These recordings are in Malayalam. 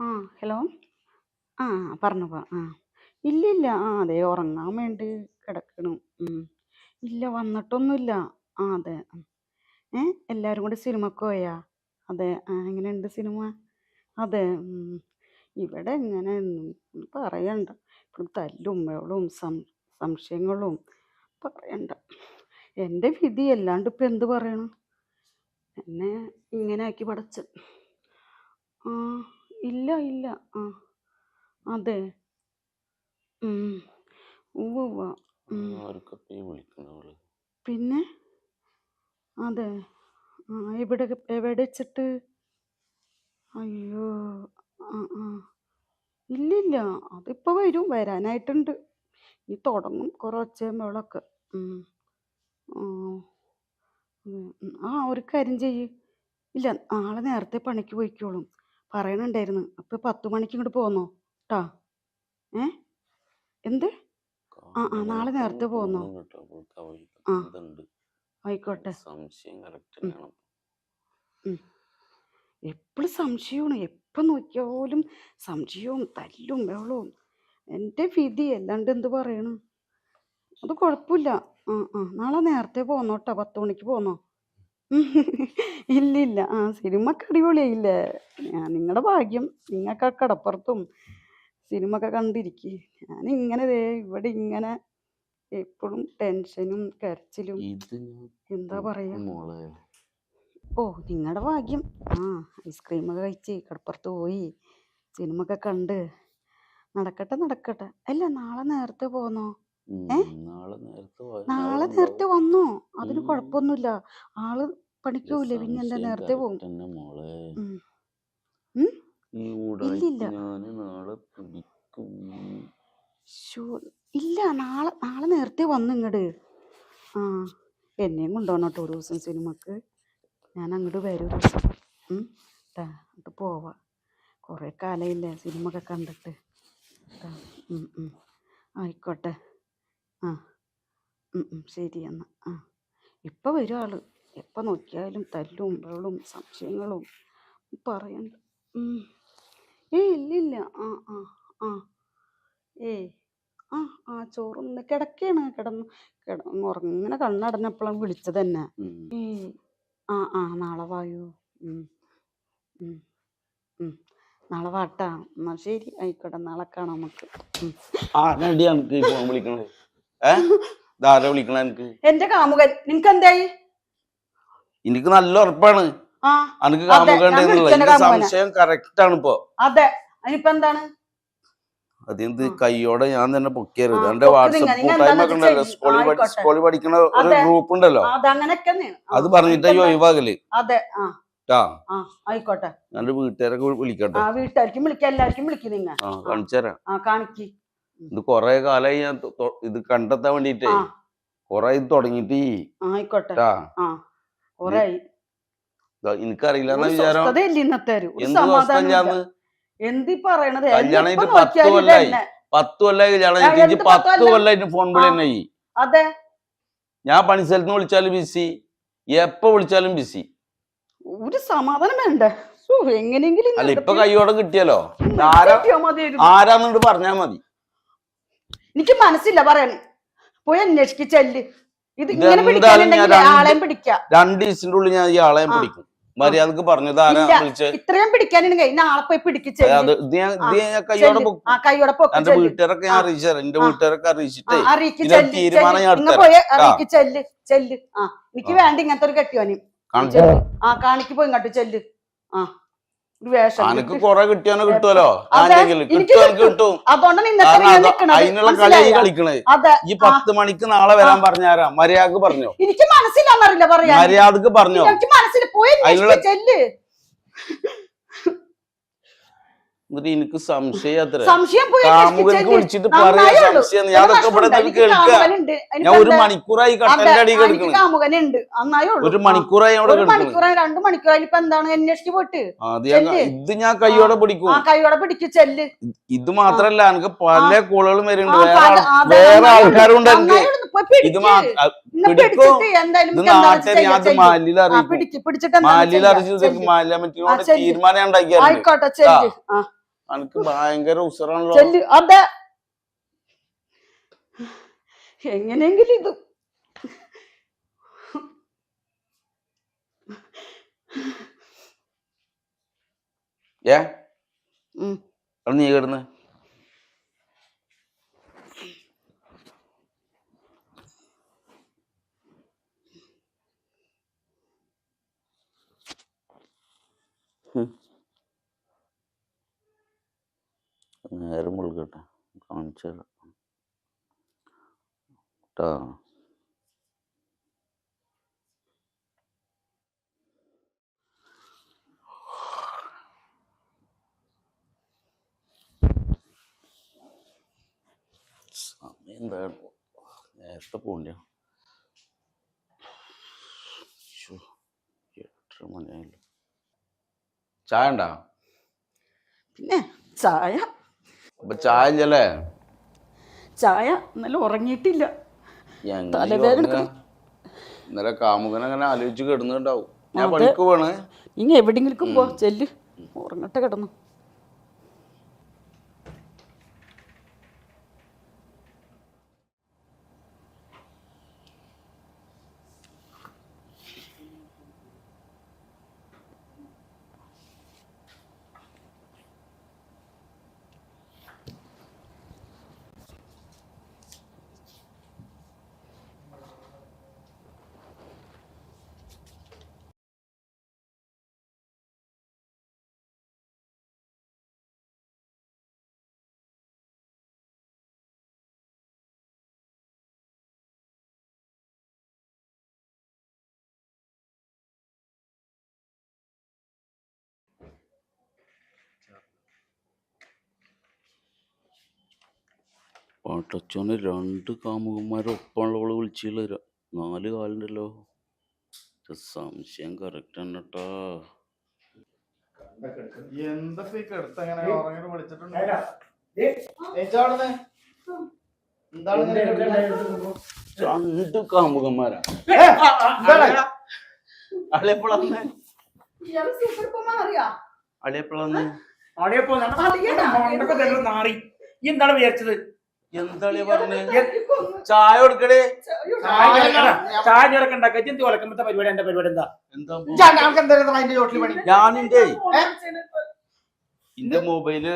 ആ ഹലോ. ആ പറഞ്ഞു ഇല്ലില്ല. അതെ ഉറങ്ങാൻ വേണ്ടി കിടക്കണു. ഉം. ഇല്ല വന്നിട്ടൊന്നുമില്ല. അതെ. എല്ലാവരും കൂടി സിനിമക്ക് പോയാ? അതെ. എങ്ങനെയുണ്ട് സിനിമ? അതെ. ഇവിടെ എങ്ങനെ പറയണ്ട. ഇപ്പം തല്ലും ബഹളവും സംശയങ്ങളും പറയണ്ട. എൻ്റെ വിധി അല്ലാണ്ട് ഇപ്പം എന്ത് പറയണം? എന്നെ ഇങ്ങനെ ആക്കി പടച്ചൻ. ആ ഇല്ല ഇല്ല. അതെ. ഉം. ഉവ്വ. പിന്നെ അതെ. എവിടെ എവിടെ വെച്ചിട്ട്? അയ്യോ. ആ ആ ഇല്ലില്ല. അതിപ്പോൾ വരും, വരാനായിട്ടുണ്ട്. ഇനി തുടങ്ങും കുറേ ഒച്ചയും ബഹളമൊക്കെ. ആ ഒരു കാര്യം ചെയ്യ്. ഇല്ല നാളെ നേരത്തെ പണിക്ക് പോയിക്കോളും പറയണുണ്ടായിരുന്നു. അപ്പോൾ 10 മണിക്ക് ഇങ്ങോട്ട് പോന്നോ കേട്ടാ. എന്ത്? നാളെ നേരത്തെ പോന്നോ? ആ ആയിക്കോട്ടെ. എപ്പോഴും സംശയമാണ്. എപ്പം നോക്കിയാലും സംശയവും തല്ലും ബഹളവും. എൻ്റെ വിധി അല്ലാണ്ട് എന്ത് പറയണു? അത് കുഴപ്പമില്ല. നാളെ നേരത്തെ പോന്നോട്ടോ. 10 മണിക്ക് പോന്നോ? ഇല്ലില്ല. സിനിമക്ക് അടിപൊളിയായില്ലേ? നിങ്ങളുടെ ഭാഗ്യം. നിങ്ങൾക്ക് കടപ്പുറത്തും സിനിമ ഒക്കെ കണ്ടിരിക്കുക. ഞാനിങ്ങനെ ഇവിടെ ഇങ്ങനെ എപ്പോഴും ടെൻഷനും കരച്ചിലും. എന്താ പറയാ? നിങ്ങളുടെ ഭാഗ്യം. ഐസ്ക്രീമൊക്കെ കഴിച്ച് കടപ്പുറത്ത് പോയി സിനിമ ഒക്കെ കണ്ട് നടക്കട്ടെ. അല്ല നാളെ നേരത്തെ പോന്നോ? നാളെ നേരത്തെ വന്നോ? അതിന് കുഴപ്പമൊന്നുമില്ല. ആള് പണിക്ക് പോവില്ലേ, പിന്നെ എന്താ നേരത്തെ പോകും. ഇല്ലില്ല. ഇല്ല നാളെ നേരത്തെ വന്നു ഇങ്ങോട്ട്. എന്നെയും കൊണ്ടുപോകണം കേട്ടോ ഒരു ദിവസം സിനിമക്ക്. ഞാൻ അങ്ങോട്ട് വരും ഒരു ദിവസം. എന്നിട്ട് പോവാം. കുറേ കാലമില്ലേ സിനിമ ഒക്കെ കണ്ടിട്ട്. ആയിക്കോട്ടെ. ശരി എന്നാൽ. ഇപ്പം വരും ആള്. എപ്പോൾ നോക്കിയാലും തല്ലും ബഹളവും സംശയങ്ങളും പറയണ്ട. ഇല്ലില്ല. ചോറൊന്ന് കിടന്ന് ഉറങ്ങനെ കണ്ണടഞ്ഞപ്പോഴാണ് വിളിച്ചത് തന്നെ. നാളെ വായോ. നാളെ വാട്ടാ. എന്നാ ശരി ആയിക്കോട്ടെ. നാളെ കാണാം നമുക്ക്. എന്റെ കാമുകൻ. നിനക്ക് എന്തായി? എനിക്ക് നല്ല ഉറപ്പാണ് എനിക്ക് സംശയം കറക്റ്റ് ആണ് ഇപ്പൊ. അതെ. അതിനിപ്പോ എന്താണ്? അതെന്ത് കയ്യോടെ ഞാൻ തന്നെ പൊക്കിയരുത്. എന്റെ വാട്സപ്പ് കൂട്ടായ്മ ഒക്കെ ഉണ്ടല്ലോ, സ്കൂളിൽ പഠിക്കുന്ന ഒരു ഗ്രൂപ്പ് ഉണ്ടല്ലോ, അത് പറഞ്ഞിട്ട് ഒഴിവാകല്. ആയിക്കോട്ടെ. എന്റെ വീട്ടുകാരൊക്കെ വിളിക്കട്ടെ. വീട്ടുകാർക്കും വിളിക്കാം, എല്ലാവർക്കും വിളിക്കും. നിങ്ങൾ കാണിച്ചുതരാം. കാണിക്ക്. ഇത് കൊറേ കാലായി ഞാൻ ഇത് കണ്ടെത്താൻ വേണ്ടിട്ടേ കൊറേ ഇത് തുടങ്ങിട്ട്. ആയിക്കോട്ടെ. എനിക്കറിയില്ല എന്നാ വിചാരം. എന്ത് ദിവസം എന്തി പറയണത്? കല്യാണം 10 കൊല്ലായി. 10 കൊല്ലായി കല്യാണം. 10 കൊല്ലായിട്ട് ഫോൺ വിളി തന്നെ. അതെ. ഞാൻ പണിസ്ഥലത്ത് നിന്ന് വിളിച്ചാലും ബിസി, എപ്പോ വിളിച്ചാലും ബിസി. ഒരു സമാധാനം വേണ്ടേ? എങ്ങനെയെങ്കിലും അല്ല ഇപ്പൊ കയ്യോടെ കിട്ടിയല്ലോ. ആരാന്നിട്ട് പറഞ്ഞാ മതി. എനിക്ക് മനസ്സില്ല പറയാന്. പോയി അന്വേഷിക്ക് ചെല്ല്. ഇത് ഇങ്ങനെ ആളെയും പിടിക്കാം. 2 ദിവസത്തിന്റെ ഉള്ളിൽ ഞാൻ ഈ ആളെയും പിടിക്കും. മര്യാദക്ക് പറഞ്ഞത് ആരാ വിളിച്ചത്? ഇത്രയും പിടിക്കാനുണ്ടെങ്കിൽ നാളെ പോയി പിടിക്കിച്ചേ. എന്റെ വീട്ടുകാരൊക്കെ ഞാൻ അറിയിച്ചു. എന്റെ വീട്ടുകാരൊക്കെ അറിയിച്ചിട്ടേ തീരുമാനം ചെല്ല്. എനിക്ക് വേണ്ട ഇങ്ങനത്തെ ഒരു കെട്ടിയോന്. കാണിക്ക് പോയി ഇങ്ങോട്ട് ചെല്ല്. എനിക്ക് കൊറേ കിട്ടിയാനോ കിട്ടുമല്ലോ. കിട്ടും. അതിനുള്ള കളി കളിക്കണേ. ഈ 10 മണിക്ക് നാളെ വരാൻ പറഞ്ഞാരാ? മര്യാദക്ക് പറഞ്ഞോ. എനിക്ക് മനസ്സിലാന്നറിയില്ല പറയാ. മര്യാദക്ക് പറഞ്ഞോ. എനിക്ക് സംശയം കാമുകൾക്ക് വിളിച്ചിട്ട് പറയാ സംശയം. ഞാനൊക്കെ ഇവിടെ കേൾക്കുക. ഞാൻ 1 മണിക്കൂറായി കട്ടന്റെ അടിയിൽ കിടക്കുന്നുണ്ട്. 1 മണിക്കൂറായി അവിടെ 2 മണിക്കൂറായി. ഇപ്പൊ എന്താണ് അന്വേഷിച്ച് പോയിട്ട്? ഇത് ഞാൻ കയ്യോടെ പിടിക്കും. കയ്യോടെ പിടിക്ക് ചെല്ല്. ഇത് മാത്രല്ല എനിക്ക് പല കോളുകളും വരുന്നുണ്ട്. വേറെ ആൾക്കാരും ഉണ്ട്. എനിക്ക് ഇത് പിടിക്കും. ഇത് നാട്ടിൽ ഞാൻ മാലിയിൽ അറിയിക്കും. മാലിയിൽ അറിയിച്ചു തീരുമാനം ഉണ്ടാക്കിയാൽ അനക്ക് ഭയങ്കര ഉസറാണല്ലോ. ചെല്ല്. അതെ, എങ്ങനെയെങ്കിലും ഇത് നീ കിടന്ന് നേരം മുഴുകട്ടെ കാണിച്ചു തരാം കേട്ടോ. സമയം എന്താണ് നേരത്തെ പോണ്ട 8 മണിയായല്ലോ. ചായ ഉണ്ടാ? പിന്നെ ചായ. അപ്പൊ ചായ ഇല്ലല്ലേ? ചായ ഇന്നലെ ഉറങ്ങിയിട്ടില്ല, തലവേദന. ഇന്നലെ കാമുകനെ അങ്ങനെ ആലോചിച്ച് കിടന്നുണ്ടാവും. ഞാൻ പണിക്ക് പോണേ. ഇനി എവിടെയെങ്കിലും പോ, ചെല്ല്, ഉറങ്ങട്ടെ കിടന്നു. പാട്ടച്ചോന് 2 കാമുകന്മാരൊപ്പമുള്ളവള് വിളിച്ചില്ല. 4 കാലുണ്ടല്ലോ. സംശയം കറക്റ്റ് ആണ് കേട്ടാ. രണ്ട് കാമുകന്മാരാ. അളിയപ്പോഴാന്ന് എന്താണ് വിചാരിച്ചത്? എന്താ പറഞ്ഞേ? ചായ കൊടുക്കടേ. ചായ ഞൊക്കെ ഉണ്ടാക്കുക. എന്ത് കൊലക്കമ്പത്തെ പരിപാടി? എന്റെ പരിപാടി എന്താ? ഞാനിന്റെ എന്റെ മൊബൈല്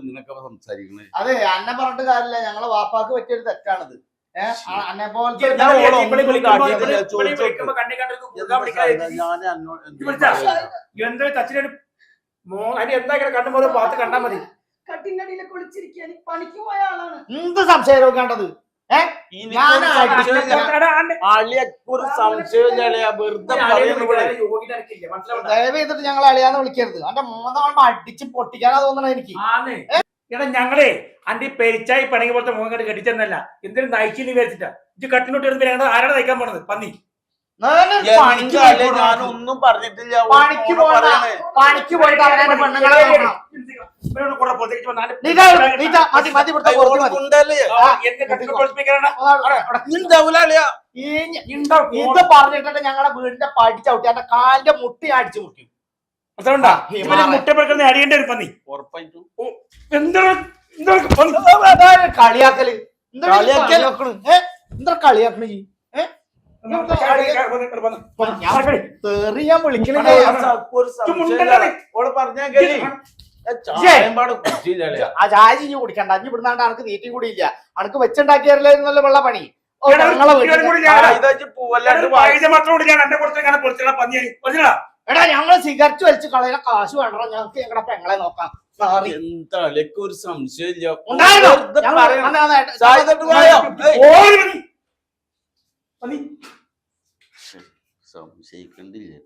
നിനക്ക് സംസാരിക്കണേ. അതെ, അന്നെ പറഞ്ഞിട്ട് കാര്യമില്ല. ഞങ്ങളെ വാപ്പാക്ക് പറ്റിയൊരു തെറ്റാണിത്. അന്നെ പോലത്തെ എന്താ കണ്ടുപോലെ പാത്ത് കണ്ടാ മതി. എന്ത് സംശയം നോക്കേണ്ടത്? ദയവ് ചെയ്തിട്ട് ഞങ്ങൾ അളിയാന്ന് വിളിക്കരുത്. അവന്റെ 3 തവണ അടിച്ച് പൊട്ടിക്കാനാ തോന്നണ എനിക്ക്. എടാ ഞങ്ങളെ അന്റെ പെരിച്ചായി പണങ്ങി പോലത്തെ മുഖം കണ്ട് കെട്ടിച്ചെന്നല്ല, എന്തിനും നയിച്ചിന്ന് വിചാരിച്ചിട്ടാ. ഇത് കട്ടിനോട്ട് വരുമ്പോ ഞങ്ങൾ ആരാണ് നയിക്കാൻ പോണത്? പന്നി. ഞാനൊന്നും പറഞ്ഞിട്ടില്ല. പണിക്ക് പോയിട്ട് അവനെ പെണ്ണുങ്ങളെ നോക്കണം. ഇത് പറഞ്ഞിട്ട് ഞങ്ങളെ വീടിന്റെ പടി ചവിട്ടി എന്റെ കാലിന്റെ മുട്ടി അടിച്ചു മുറിക്കും. അതുകൊണ്ടാ മുട്ടപ്പെടുക്കുന്ന അടിയേണ്ട ഒരു പന്നി. ഉറപ്പായിട്ടും കളിയാക്കല് എന്താ കളിയാക്കണ ജി? തെറിയാൻ വിളിക്കണില്ല. ആ ചായ ചീഞ്ഞ് കുടിക്കണ്ട. അഞ്ഞ് ഇവിടുന്നാണ്ട് അനക്ക് തീറ്റയും കൂടി ഇല്ല. അനക്ക് വെച്ചുണ്ടാക്കിയല്ലോ വെള്ള പണി. എടാ ഞങ്ങള് സിഗരറ്റ് വലിച്ച് കളയുന്ന കാശ് വേണ്ട. ഞങ്ങൾക്ക് ഞങ്ങളുടെ പെങ്ങളെ നോക്കാം. എന്താ ഒരു സംശയമില്ല. സംശയിക്കണ്ടില്ലേ?